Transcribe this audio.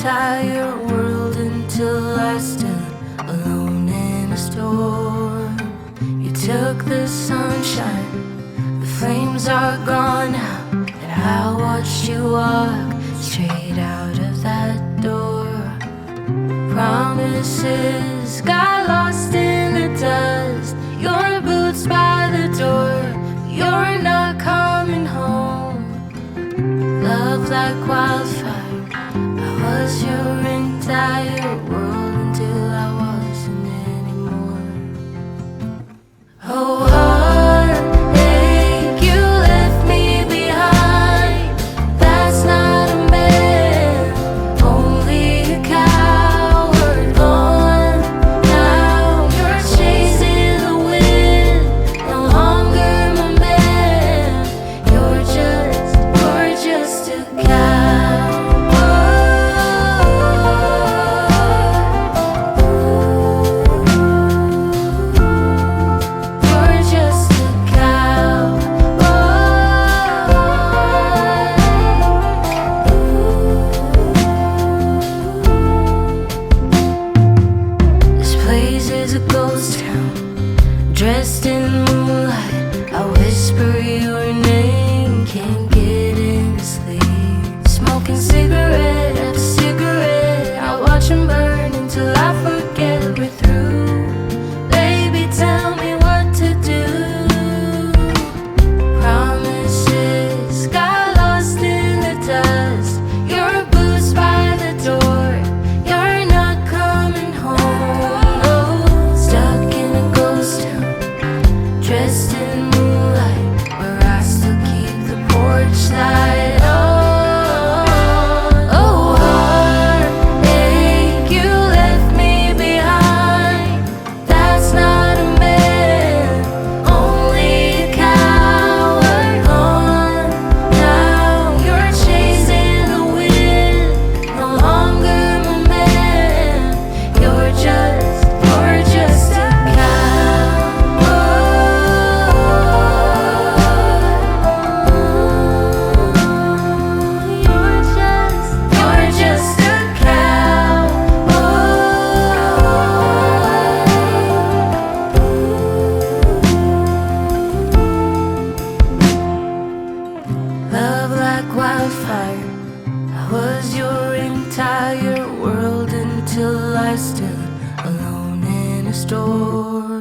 entire world until I stood alone in a storm. You took the sunshine, the flames are gone now, and I watched you walk straight out of that door. Promises got lost in the dust. Your boots by the door, you're not coming home. Love like wildfire, I was your entire world until I wasn't anymore. Oh, heartache, you left me behind. That's not a man, only a coward. Gone now, you're chasing the wind. No longer my man, you're just a dressed in moonlight, I whisper your name, can't get any sleep. Smoking cigarette after cigarette, I watch them burn until I forget we're through. Baby, tell me what to do. Promises got lost in the dust. Your boots by the door, you're not coming home. No, stuck in a ghost town, dressed in moonlight, where I still keep the porch light on. Oh, heartache, you left me behind. That's not a man, only a coward. Gone now, you're chasing the wind. No longer my man, you're just a love like wildfire, I was your entire world until I stood alone in a storm.